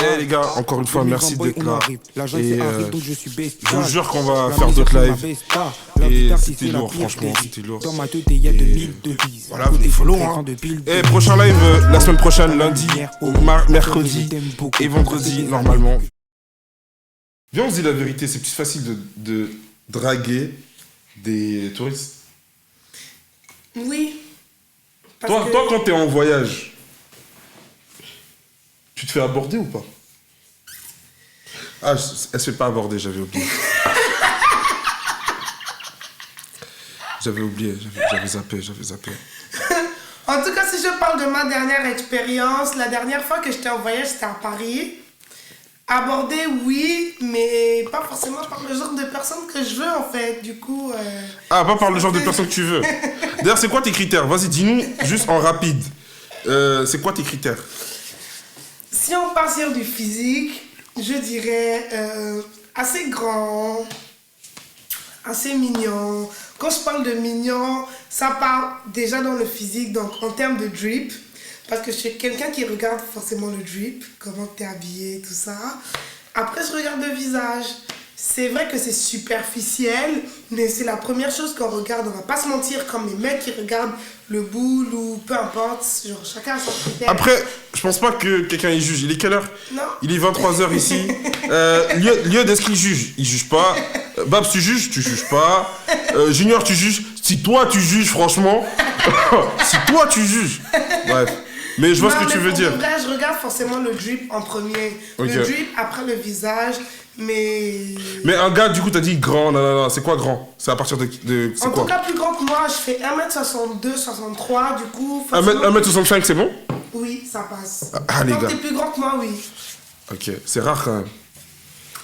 Eh les gars, encore une fois, merci d'être là. Et je vous jure qu'on va faire d'autres lives. Et c'était lourd, franchement, c'était lourd. Et voilà, vous les follow, hein. Et prochain live la semaine prochaine, lundi, mercredi et vendredi, normalement. Viens, on se dit la vérité, c'est plus facile de draguer des touristes. Oui. Toi, quand t'es en voyage, tu te fais aborder ou pas? Ah, elle se fait pas aborder, j'avais oublié. J'avais zappé. En tout cas, si je parle de ma dernière expérience, la dernière fois que j'étais en voyage, c'était à Paris. Aborder, oui, mais pas forcément par le genre de personne que je veux, en fait. Du coup... Ah, pas par le genre de personne que tu veux. D'ailleurs, c'est quoi tes critères? Vas-y, dis-nous juste en rapide. C'est quoi tes critères? Si on part sur du physique, je dirais assez grand, assez mignon. Quand je parle de mignon, ça part déjà dans le physique, donc en termes de drip. Parce que je suis quelqu'un qui regarde forcément le drip, comment t'es habillé, tout ça. Après, je regarde le visage. C'est vrai que c'est superficiel, mais c'est la première chose qu'on regarde. On va pas se mentir, comme les mecs qui regardent le boule ou peu importe. Genre, chacun a son critère. Après, je pense pas que quelqu'un y juge. Il est quelle heure? Non. Il est 23h ici. Liod, est-ce qu'il juge? Il juge pas. Babs, tu juges? Tu juges pas. Junior, tu juges? Si toi, tu juges, franchement. Si toi, tu juges. Bref. Mais je vois ce que tu veux dire. En vrai, je regarde forcément le drip en premier. Okay. Le drip, après le visage, mais... Mais un gars, du coup, t'as dit grand, non, c'est quoi grand? C'est à partir de en tout cas, plus grand que moi, je fais 1m62, 63, du coup... 1m65, c'est bon? Oui, ça passe. Ah, les gars. Tant que t'es plus grand que moi, oui. Ok, c'est rare quand même.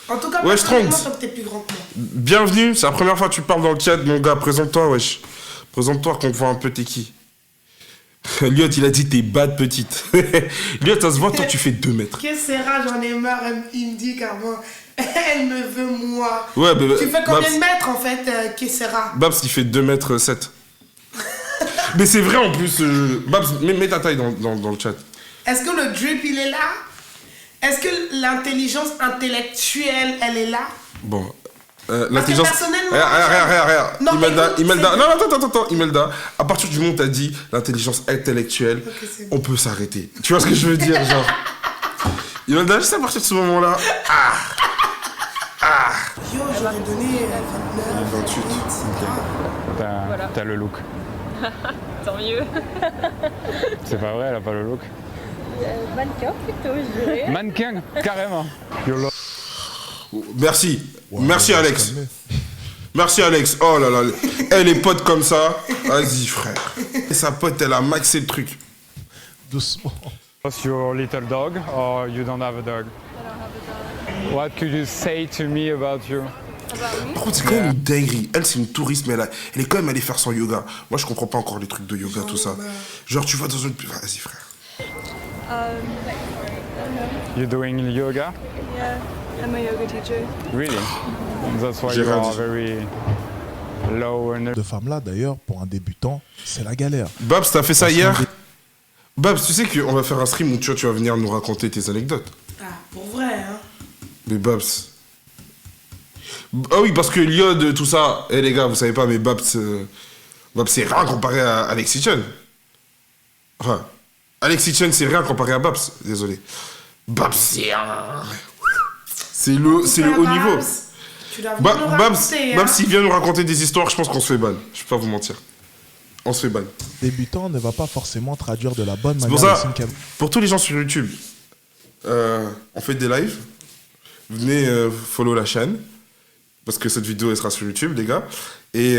En tout cas, wesh, personnellement, tant que t'es plus grand que moi. Bienvenue, c'est la première fois que tu parles dans le chat, mon gars. Présente-toi, wesh. Présente-toi qu'on voit un peu t'es qui. Liot, il a dit t'es bad petite. Liot, ça se voit, toi tu fais 2 mètres. Qu'est-ce que c'est rare, j'en ai marre, il me dit carrément. Elle me veut moi. Ouais, mais tu fais combien de mètres en fait, Kessera? Babs, il fait 2 mètres 7. Mais c'est vrai en plus. Babs, mets ta taille dans le chat. Est-ce que le drip il est là? Est-ce que l'intelligence intellectuelle elle est là? Bon. L'intelligence. Personnellement. Regarde. Non, Imelda. Non, attends. Imelda. À partir du moment où t'as dit l'intelligence intellectuelle, okay, on peut s'arrêter. Tu vois ce que je veux dire, genre. Imelda, juste à partir de ce moment-là. Yo, j'aurais donné 29. 28. Voilà. T'as le look. Tant mieux. C'est pas vrai, elle a pas le look. Mannequin plutôt, je dirais. Mannequin, carrément. Merci. Ouais, merci Alex. Merci Alex. Oh là là. Elle est pote comme ça. Vas-y frère. Et sa pote, elle a maxé le truc. Doucement. What's your little dog or you don't have a dog? I don't have a dog. What could you say to me about you? Par contre, c'est quand même une dinguerie. Elle, c'est une touriste, mais elle est quand même allée faire son yoga. Moi, je comprends pas encore les trucs de yoga, tout ça. Genre, tu vas dans une... Vas-y, frère. You doing yoga? Yeah, I'm a yoga teacher. Really? That's why you are very low and... De femmes-là, d'ailleurs, pour un débutant, c'est la galère. Babs, t'as fait ça hier? Babs, tu sais qu'on va faire un stream où tu vas venir nous raconter tes anecdotes. Ah, pour vrai, hein? Mais Babs... Ah oui, parce que Liod, tout ça... Eh les gars, vous savez pas, mais Babs... Babs, c'est rien comparé à Alexis Chen. Enfin... Alexis Chen, c'est rien comparé à Babs. Désolé. Babs, c'est un... C'est le haut niveau. Babs, s'il vient nous raconter des histoires, je pense qu'on se fait ban. Je vais pas vous mentir. On se fait ban. Débutant ne va pas forcément traduire de la bonne manière. C'est pour ça, pour tous les gens sur YouTube, on fait des lives. Venez follow la chaîne. Parce que cette vidéo, elle sera sur YouTube, les gars. Et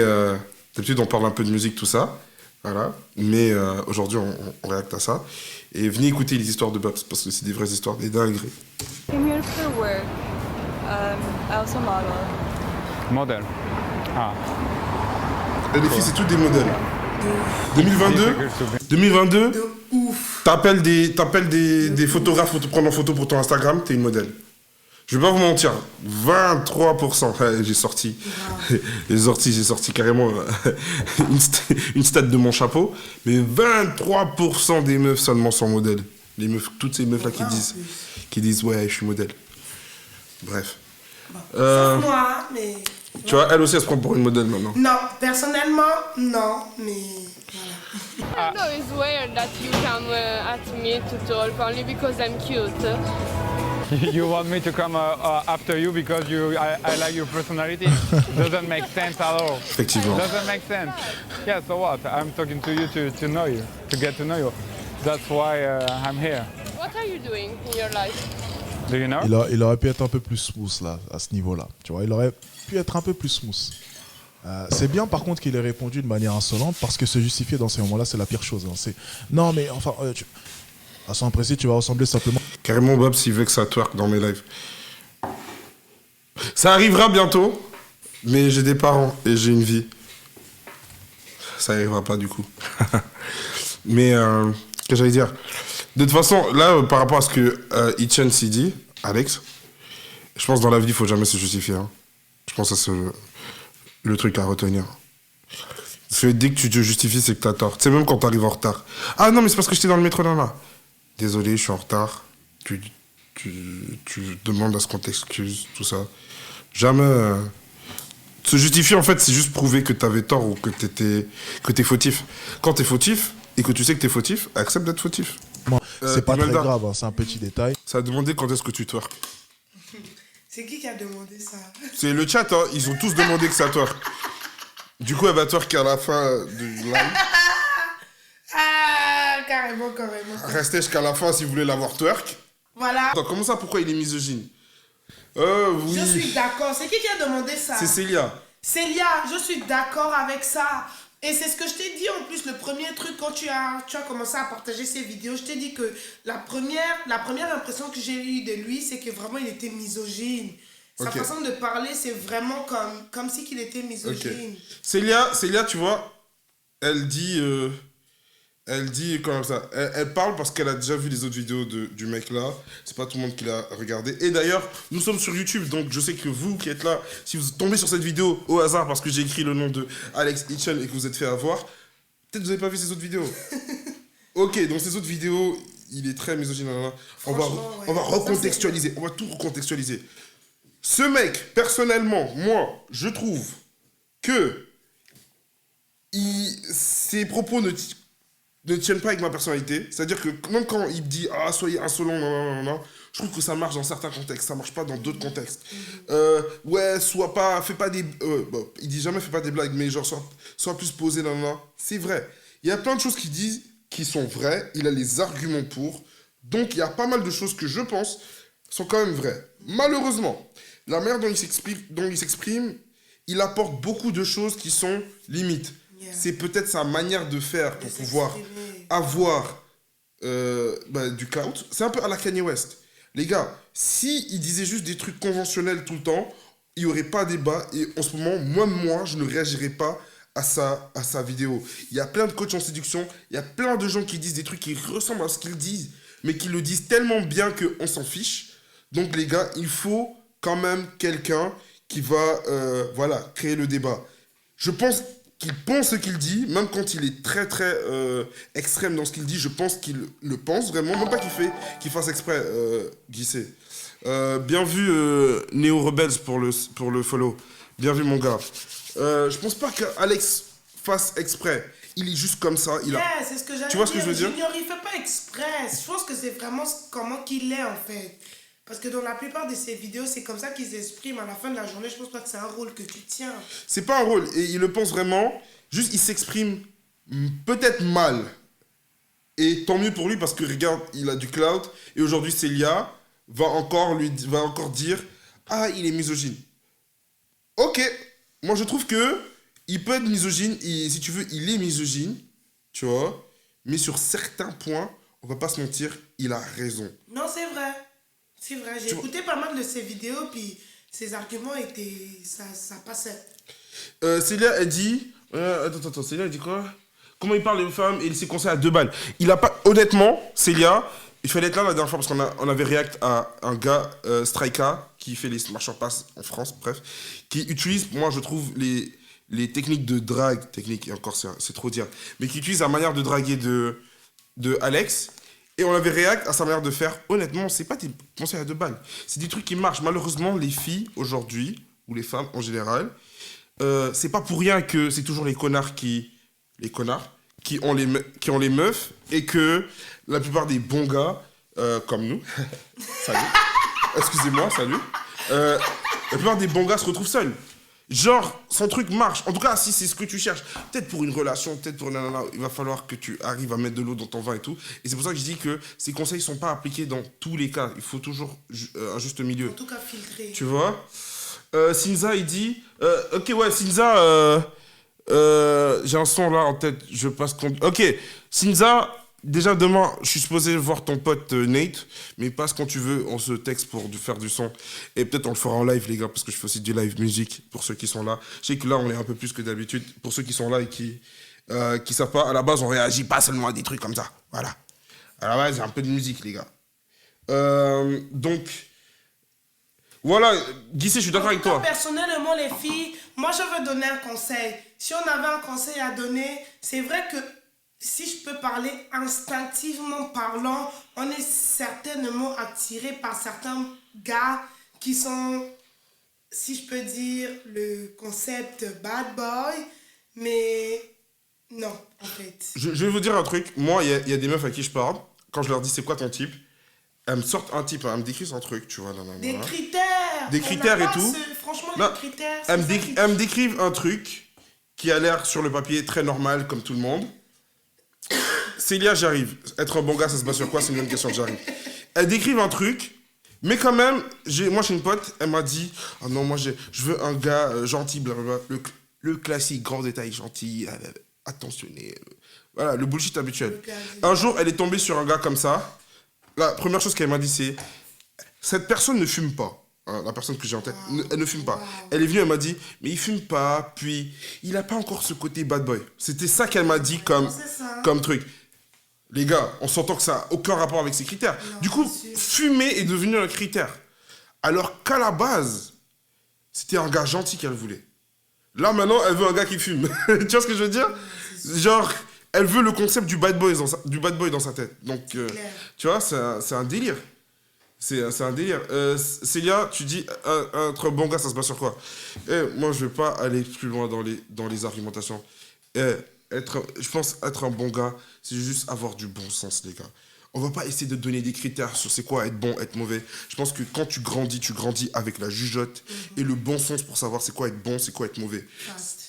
d'habitude, on parle un peu de musique, tout ça. Voilà. Mais aujourd'hui, on réacte à ça. Et venez écouter les histoires de Babs, parce que c'est des vraies histoires, des dingueries. I'm here for work. I also model. Model. Ah. Et les filles, c'est toutes des modèles. 2022, de ouf. T'appelles des photographes pour te prendre en photo pour ton Instagram, t'es une modèle. Je vais pas vous mentir, 23%. Ouais, j'ai sorti carrément une stat de mon chapeau, mais 23% des meufs seulement sont modèles. Les meufs, toutes ces meufs-là qui disent ouais, je suis modèle. Bref. Bon. Sauf moi, mais... Tu vois, elle aussi, elle se prend pour une modèle maintenant. Non, personnellement, non, mais voilà. No, it's weird that you come at me to talk only because I'm cute. You want me to come after you because I like your personality? Doesn't make sense at all. Effectivement. Doesn't make sense. Yeah, so what? I'm talking to you to know you, to get to know you. That's why I'm here. What are you doing in your life? Do you know? Il aurait pu être un peu plus smooth là, à ce niveau-là. Tu vois, il aurait pu être un peu plus smooth. C'est bien par contre qu'il ait répondu de manière insolente parce que se justifier dans ces moments-là, c'est la pire chose. Hein. Non mais enfin, à son précis, tu vas ressembler simplement. Carrément, Bob, s'il veut que ça twerk dans mes lives. Ça arrivera bientôt, mais j'ai des parents et j'ai une vie. Ça arrivera pas du coup. Mais, qu'est-ce que j'allais dire? De toute façon, là, par rapport à ce que Etienne s'y dit, Alex, je pense que dans la vie, il faut jamais se justifier. Hein. Je pense que c'est le truc à retenir. Parce que dès que tu te justifies, c'est que t'as tort. Tu sais, même quand t'arrives en retard. Ah non, mais c'est parce que j'étais dans le métro là. Désolé, je suis en retard. Tu demandes à ce qu'on t'excuse, tout ça. Jamais... Se justifier, en fait, c'est juste prouver que t'avais tort ou que t'es fautif. Quand t'es fautif, et que tu sais que t'es fautif, accepte d'être fautif. C'est pas très grave, hein, c'est un petit détail. Ça a demandé quand est-ce que tu twerk. C'est qui a demandé ça? C'est le chat, hein. Ils ont tous demandé que ça twerk. Du coup, elle va twerk à la fin du live. Ah, carrément. Restez jusqu'à la fin si vous voulez l'avoir twerk. Voilà. Attends, comment ça, pourquoi il est misogyne? Oui. Je suis d'accord. C'est qui a demandé ça? C'est Célia. Célia, je suis d'accord avec ça. Et c'est ce que je t'ai dit en plus, le premier truc, quand tu as commencé à partager ces vidéos, je t'ai dit que la première impression que j'ai eue de lui, c'est que vraiment il était misogyne. Sa façon de parler, c'est vraiment comme si qu'il était misogyne. Célia, tu vois, elle dit comme ça. Elle parle parce qu'elle a déjà vu les autres vidéos du mec là. C'est pas tout le monde qui l'a regardé. Et d'ailleurs, nous sommes sur YouTube, donc je sais que vous qui êtes là, si vous tombez sur cette vidéo au hasard parce que j'ai écrit le nom de Alex Etienne et que vous êtes fait avoir, peut-être que vous n'avez pas vu ces autres vidéos. Ok, donc ces autres vidéos, il est très misogyne. On va recontextualiser. On va tout recontextualiser. Ce mec, personnellement, moi, je trouve que ses propos ne tiennent pas avec ma personnalité. C'est-à-dire que même quand il me dit « Ah, soyez insolent, non », je trouve que ça marche dans certains contextes. Ça marche pas dans d'autres contextes. Ouais, fais pas des... bon, il dit jamais « Fais pas des blagues », mais genre, sois plus posé, non. C'est vrai. Il y a plein de choses qu'il dit qui sont vraies. Il a les arguments pour. Donc, il y a pas mal de choses que je pense sont quand même vraies. Malheureusement, la manière dont il s'exprime, il apporte beaucoup de choses qui sont limites. C'est peut-être sa manière de faire pour pouvoir avoir du clout. C'est un peu à la Kanye West. Les gars, s'il disait juste des trucs conventionnels tout le temps, il n'y aurait pas débat. Et en ce moment, moi, je ne réagirais pas à sa vidéo. Il y a plein de coachs en séduction. Il y a plein de gens qui disent des trucs qui ressemblent à ce qu'ils disent, mais qui le disent tellement bien qu'on s'en fiche. Donc les gars, il faut quand même quelqu'un qui va créer le débat. Je pense qu'il pense ce qu'il dit, même quand il est très très extrême dans ce qu'il dit, je pense qu'il le pense vraiment, même pas qu'il fasse exprès, Guissé. Bien vu Néo Rebels pour le follow, bien vu mon gars. Je pense pas qu'Alex fasse exprès, il est juste comme ça. C'est ce que j'allais dire. Tu vois ce que je veux dire? Junior, il fait pas exprès, je pense que c'est vraiment comment qu'il est en fait. Parce que dans la plupart de ses vidéos, c'est comme ça qu'ils s'expriment. À la fin de la journée, je pense pas que c'est un rôle que tu tiens. C'est pas un rôle, et il le pense vraiment. Juste, il s'exprime peut-être mal. Et tant mieux pour lui, parce que regarde, il a du clout. Et aujourd'hui, Célia va encore dire « Ah, il est misogyne. » Ok, moi je trouve que il peut être misogyne, et si tu veux, il est misogyne, tu vois. Mais sur certains points, on va pas se mentir, il a raison. Non, c'est vrai. C'est vrai, j'ai écouté pas mal de ses vidéos, puis ses arguments étaient... ça passait. Célia, elle dit... Attends, Célia, elle dit quoi? Comment il parle aux femmes et il s'est conseillé à 2 balles. Il a pas... Honnêtement, Célia, il fallait être là la dernière fois parce qu'on avait react à un gars, Strika, qui fait les marcheurs pass en France, bref, qui utilise, moi je trouve, les techniques de drague, technique, et encore c'est trop dire, mais qui utilise la manière de draguer de Alex. Et on avait réact à sa manière de faire. Honnêtement, c'est pas des conseils à 2 balles. C'est des trucs qui marchent. Malheureusement, les filles, aujourd'hui, ou les femmes en général, c'est pas pour rien que c'est toujours les connards qui ont les meufs et que la plupart des bons gars, comme nous, salut, excusez-moi, salut, la plupart des bons gars se retrouvent seuls. Genre, son truc marche. En tout cas, si c'est ce que tu cherches, peut-être pour une relation, peut-être pour nanana, il va falloir que tu arrives à mettre de l'eau dans ton vin et tout. Et c'est pour ça que je dis que ces conseils ne sont pas appliqués dans tous les cas. Il faut toujours un juste milieu. En tout cas, filtrer. Tu vois Sinza, il dit... ok, ouais, Sinza... j'ai un son là en tête, je passe compte. Ok, Sinza, déjà demain, je suis supposé voir ton pote Nate, mais passe quand tu veux, on se texte pour faire du son. Et peut-être on le fera en live, les gars, parce que je fais aussi du live musique pour ceux qui sont là. Je sais que là, on est un peu plus que d'habitude. Pour ceux qui sont là et qui savent pas, à la base, on réagit pas seulement à des trucs comme ça. Voilà. À la base, il y a un peu de musique, les gars. Donc, voilà, Guissé, je suis d'accord avec toi. Personnellement, les filles, moi, je veux donner un conseil. Si on avait un conseil à donner, c'est vrai que si je peux parler instinctivement parlant, on est certainement attiré par certains gars qui sont, si je peux dire, le concept bad boy, mais non, en fait. Je vais vous dire un truc. Moi, il y a des meufs à qui je parle. Quand je leur dis c'est quoi ton type, elles me sortent un type, elles me décrivent un truc, tu vois. Des critères. Des critères et tout. Franchement, non, les critères. Elles me décrivent un truc qui a l'air sur le papier très normal, comme tout le monde. Célia, j'arrive. Être un bon gars, ça se base sur quoi? C'est une bonne question, j'arrive. Elles décrivent un truc, mais quand même, moi j'ai une pote, elle m'a dit « Ah non, moi je veux un gars gentil, blablabla. Le classique, grand détail, gentil, attentionné. Voilà, le bullshit habituel. » Un jour, elle est tombée sur un gars comme ça. La première chose qu'elle m'a dit, c'est « Cette personne ne fume pas. » La personne que j'ai en tête, elle ne fume pas. Elle est venue, elle m'a dit, mais il fume pas, puis il a pas encore ce côté bad boy. C'était ça qu'elle m'a dit comme truc. Les gars, on s'entend que ça n'a aucun rapport avec ces critères. Non, du coup, fumer est devenu un critère. Alors qu'à la base, c'était un gars gentil qu'elle voulait. Là, maintenant, elle veut un gars qui fume. Tu vois ce que je veux dire? Genre, elle veut le concept du bad boy dans sa tête. Donc, tu vois, c'est un délire. C'est un délire. Célia, tu dis être bon gars, ça se base sur quoi? Moi, je vais pas aller plus loin dans les argumentations. Je pense être un bon gars, c'est juste avoir du bon sens, les gars. On va pas essayer de donner des critères sur c'est quoi être bon, être mauvais. Je pense que quand tu grandis avec la jugeote et le bon sens pour savoir c'est quoi être bon, c'est quoi être mauvais.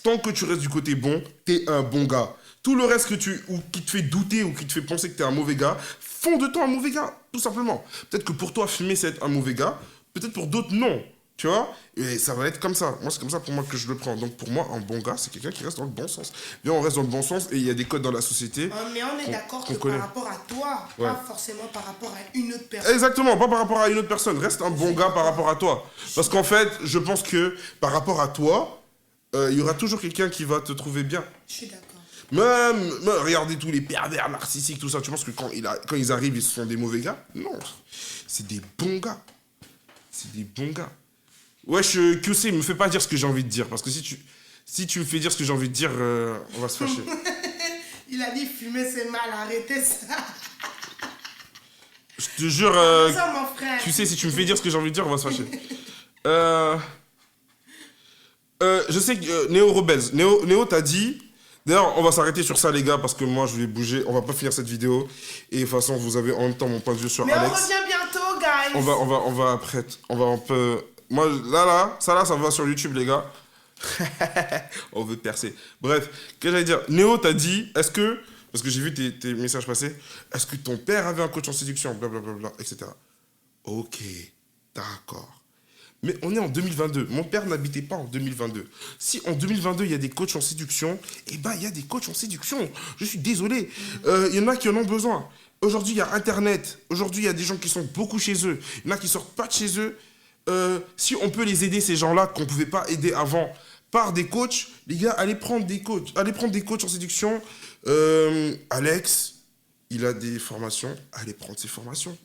Tant que tu restes du côté bon, t'es un bon gars. Tout le reste qui te fait douter ou qui te fait penser que t'es un mauvais gars, font de toi un mauvais gars, tout simplement. Peut-être que pour toi, fumer, c'est être un mauvais gars. Peut-être pour d'autres, non. Tu vois? Et ça va être comme ça. Moi, c'est comme ça pour moi que je le prends. Donc, pour moi, un bon gars, c'est quelqu'un qui reste dans le bon sens. Bien, on reste dans le bon sens et il y a des codes dans la société. Mais on est d'accord que par rapport à toi, pas forcément par rapport à une autre personne. Exactement, pas par rapport à une autre personne. Reste un bon gars par rapport à toi. Parce qu'en fait, je pense que par rapport à toi, il y aura toujours quelqu'un qui va te trouver bien. Je suis d'accord. Même, regardez tous les pervers narcissiques, tout ça. Tu penses que quand ils arrivent, ils sont des mauvais gars? Non. C'est des bons gars. C'est des bons gars. Wesh, QC, me fais pas dire ce que j'ai envie de dire. Parce que si tu me fais dire ce que j'ai envie de dire, on va se fâcher. Il a dit fumer c'est mal, arrêtez ça. Je te jure, ça, mon frère. QC, si tu me fais dire ce que j'ai envie de dire, on va se fâcher. Je sais que Néo Rebels, Néo t'as dit... D'ailleurs, on va s'arrêter sur ça, les gars, parce que moi, je vais bouger. On va pas finir cette vidéo. Et de toute façon, vous avez en même temps mon point de vue sur Alex. Mais on revient bientôt, guys. On va après. On va un peu... Moi, ça va sur YouTube, les gars. On veut percer. Bref, qu'est-ce que j'allais dire? Néo, t'as dit, est-ce que... Parce que j'ai vu tes messages passer. Est-ce que ton père avait un coach en séduction? Blablabla, etc. Ok, d'accord. Mais on est en 2022. Mon père n'habitait pas en 2022. Si en 2022, il y a des coachs en séduction, eh ben, il y a des coachs en séduction. Je suis désolé. Il y en a qui en ont besoin. Aujourd'hui, il y a Internet. Aujourd'hui, il y a des gens qui sont beaucoup chez eux. Il y en a qui sortent pas de chez eux. Si on peut les aider, ces gens-là, qu'on ne pouvait pas aider avant, par des coachs, les gars, allez prendre des coachs. Allez prendre des coachs en séduction. Alex, il a des formations. Allez prendre ses formations.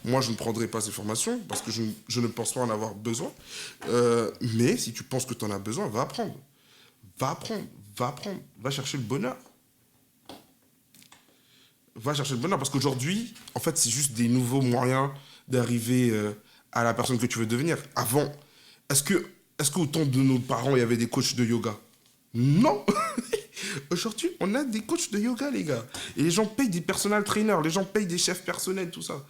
Moi, je ne prendrai pas ces formations parce que je ne pense pas en avoir besoin. Mais si tu penses que tu en as besoin, va apprendre. Va apprendre. Va chercher le bonheur. va chercher le bonheur. Parce qu'aujourd'hui, en fait, c'est juste des nouveaux moyens d'arriver à la personne que tu veux devenir. Avant, est-ce qu'au temps de nos parents, il y avait des coachs de yoga? Non. Aujourd'hui, on a des coachs de yoga, les gars. Et les gens payent des personal trainers, les gens payent des chefs personnels, tout ça.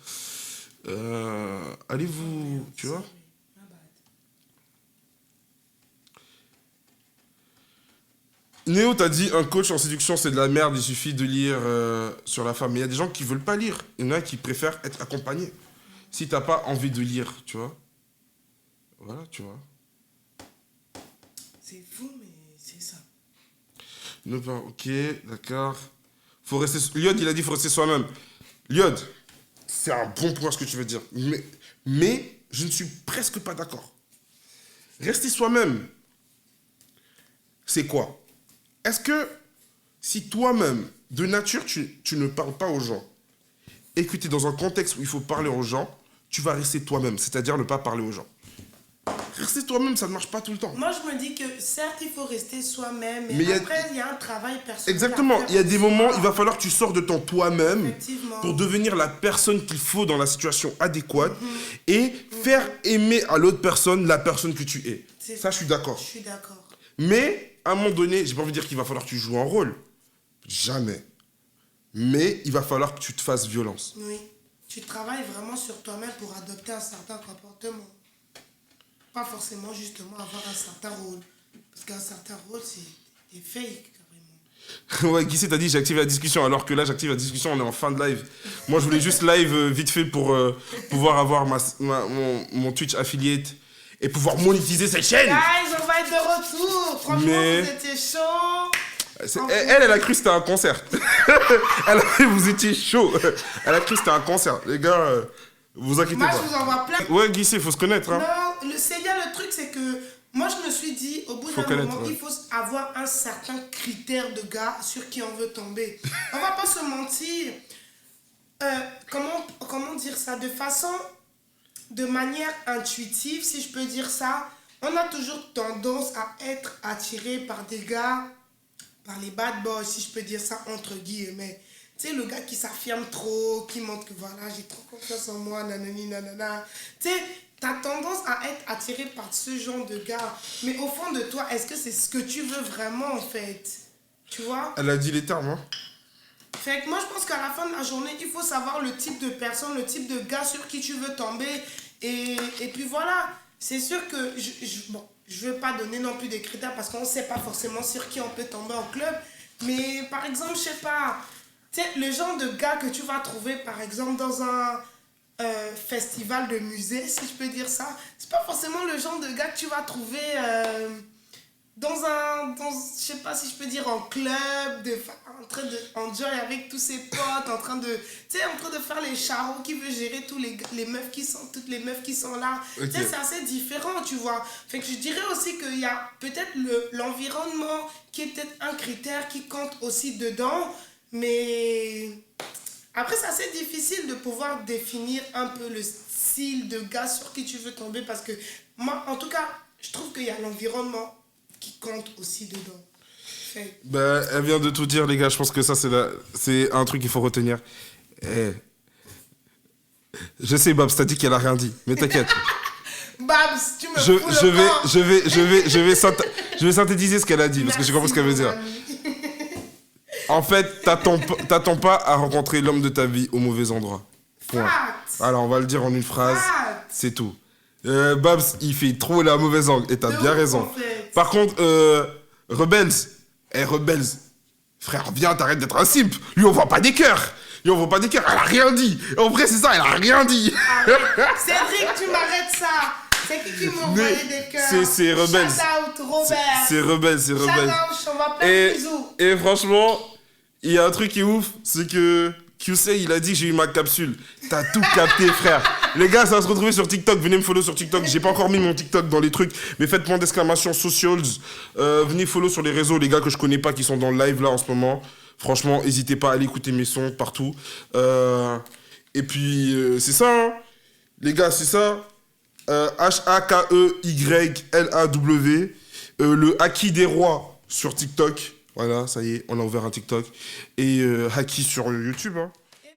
Allez-vous, tu vois. Néo, t'as dit un coach en séduction, c'est de la merde, il suffit de lire sur la femme. Mais il y a des gens qui veulent pas lire. Il y en a qui préfèrent être accompagnés. Si t'as pas envie de lire, tu vois. Voilà, tu vois. C'est fou, mais c'est ça. Ok, d'accord. Lyod, il a dit faut rester soi-même. Lyod, c'est un bon point ce que tu veux dire. Mais je ne suis presque pas d'accord. Rester soi-même, c'est quoi? Est-ce que si toi-même, de nature, tu ne parles pas aux gens et que tu es dans un contexte où il faut parler aux gens, tu vas rester toi-même, c'est-à-dire ne pas parler aux gens. Rester toi-même, ça ne marche pas tout le temps. Moi, je me dis que certes, il faut rester soi-même, mais après, il y a un travail personnel. Exactement. Il y a des moments, il va falloir que tu sors de ton toi-même pour devenir la personne qu'il faut dans la situation adéquate et faire aimer à l'autre personne la personne que tu es. Ça, je suis d'accord. Je suis d'accord. Mais, à un moment donné, j'ai pas envie de dire qu'il va falloir que tu joues un rôle. Jamais. Mais il va falloir que tu te fasses violence. Oui. Tu travailles vraiment sur toi-même pour adopter un certain comportement. Pas forcément justement avoir un certain rôle. Parce qu'un certain rôle, c'est des fake, carrément. Ouais, Guissé, t'as dit j'active la discussion, alors que là, j'active la discussion, on est en fin de live. Moi, je voulais juste live vite fait pour pouvoir avoir mon Twitch affiliate et pouvoir monétiser cette chaîne. Guys, on va être de retour. Franchement, vous étiez chaud. Elle a cru que c'était un concert. Vous étiez chaud. Elle a cru que c'était un concert. Les gars, vous inquiétez pas. Moi, je vous envoie plein. Ouais, Guissé, il faut se connaître. Hein. Non, le truc, c'est que moi, je me suis dit, au bout d'un moment, il faut avoir un certain critère de gars sur qui on veut tomber. On va pas se mentir. Comment dire ça? De manière intuitive, si je peux dire ça, on a toujours tendance à être attiré par des gars, par les bad boys, si je peux dire ça entre guillemets. Tu sais, le gars qui s'affirme trop, qui montre que voilà, j'ai trop confiance en moi, nanani, nanana. Tu sais, t'as tendance à être attiré par ce genre de gars. Mais au fond de toi, est-ce que c'est ce que tu veux vraiment, en fait? Tu vois? Elle a dit les termes, hein? Fait que moi, je pense qu'à la fin de la journée, il faut savoir le type de personne, le type de gars sur qui tu veux tomber. Et puis voilà, c'est sûr que je ne vais pas donner non plus des critères parce qu'on ne sait pas forcément sur qui on peut tomber en club. Mais par exemple, je sais pas, tu sais, le genre de gars que tu vas trouver par exemple dans un festival de musée, si je peux dire ça, c'est pas forcément le genre de gars que tu vas trouver je sais pas si je peux dire en club, en train de enjoy avec tous ses potes, en train de faire les charros, qui veut gérer toutes les meufs qui sont là. Okay. Tu sais, c'est assez différent, tu vois. Fait que je dirais aussi qu'il y a peut-être l'environnement qui est peut-être un critère qui compte aussi dedans, mais après c'est assez difficile de pouvoir définir un peu le style de gars sur qui tu veux tomber parce que moi, en tout cas, je trouve qu'il y a l'environnement qui compte aussi dedans. Bah, elle vient de tout dire, les gars. Je pense que ça, c'est un truc qu'il faut retenir. Je sais, Babs, t'as dit qu'elle a rien dit, mais t'inquiète. Babs, tu me fous le camp. Je vais synthétiser ce qu'elle a dit, parce que j'ai compris ce qu'elle veut dire. En fait, t'attends pas à rencontrer l'homme de ta vie au mauvais endroit. Point. Alors, on va le dire en une phrase. C'est tout. Babs, il fait trop la mauvaise angle, et t'as bien raison. En fait. Par contre, Rebels, frère, viens, t'arrêtes d'être un simp. Lui, on voit pas des cœurs. Elle a rien dit. En vrai, c'est ça, elle a rien dit. Cédric, tu m'arrêtes ça. C'est qui m'a envoyé des cœurs? C'est Rebels. Shout out, Robert. C'est Rebels. Shout out, on va plein de bisous. Et franchement, il y a un truc qui est ouf, c'est que QC, il a dit j'ai eu ma capsule. T'as tout capté, frère. Les gars, ça va se retrouver sur TikTok. Venez me follow sur TikTok. J'ai pas encore mis mon TikTok dans les trucs, mais faites point d'exclamation socials. Venez follow sur les réseaux, les gars que je connais pas qui sont dans le live là en ce moment. Franchement, n'hésitez pas à aller écouter mes sons partout. Et puis, c'est ça, hein. Les gars, c'est ça. HAKEYLAW. Le Haki des Rois sur TikTok. Voilà, ça y est, on a ouvert un TikTok. Et Haki sur YouTube, hein.